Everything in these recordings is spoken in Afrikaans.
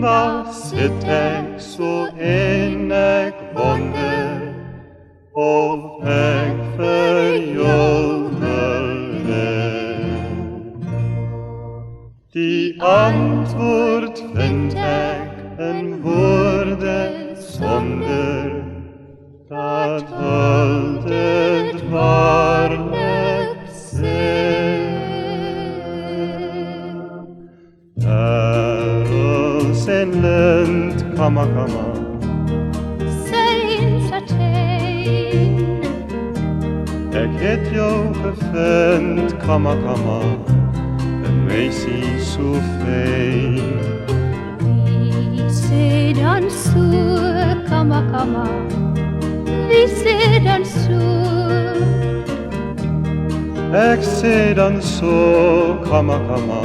Nasset ek så en ek wonder of ek vir jou wil hê. Die antwoord vind ek in woorde sonder dat hul dit waarlik sê. Parels en lint, kama, kama, ek het jou gevind, kama, kama, 'n meisie so fyn. Wie sê dan so, kama, kama, wie sê dan so? Ek sê dan so, kama, kama,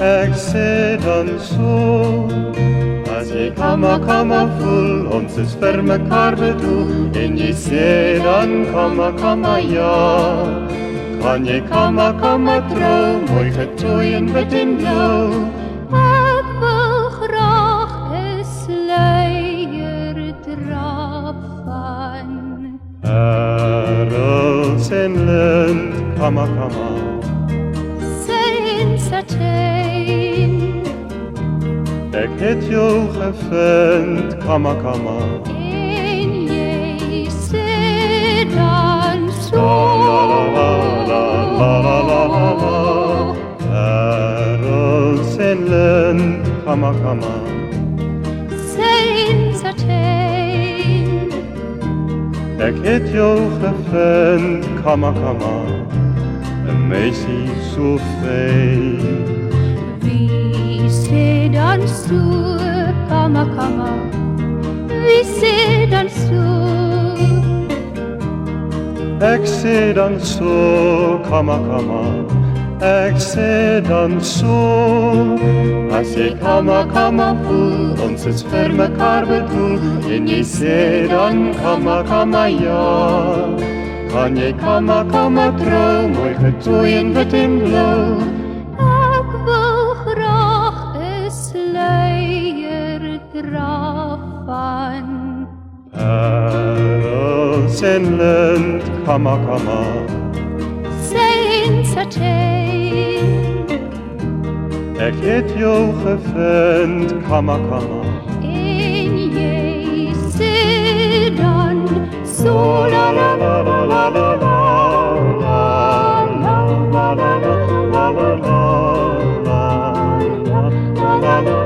ek sê dan so. As jy kama, kama voel, ons is vir mekaar bedoel, en jy sê dan kama, kama ja. Kan jy kama, kama trou, mooi getooi in wit en blou? Ek wil graag 'n sluier dra van Parels en lint, kama, kama, satijn. ek het jou gevind, kama, kama. En jy sê dan so. La la la la la la la la la. Parels en lint, kama, kama, Satijn. ek het jou gevind, kama, kama, 'n meisie so fyn. Wie sê dan so, kama, kama, wie sê dan so? Ek sê dan so, kama, kama, ek sê dan so. As jy kama, kama voel, ons is vir mekaar bedoel, en jy sê dan kama, kama ja. Kan jy kama, kama trou, mooi getooi in wit en blou? Ek wil graag 'n sluier dra van Parels en lint, kama, kama, satijn. ek het jou gevind, kama, kama. En jy sê dan so, la la la la la la la la la la la la la la la la la la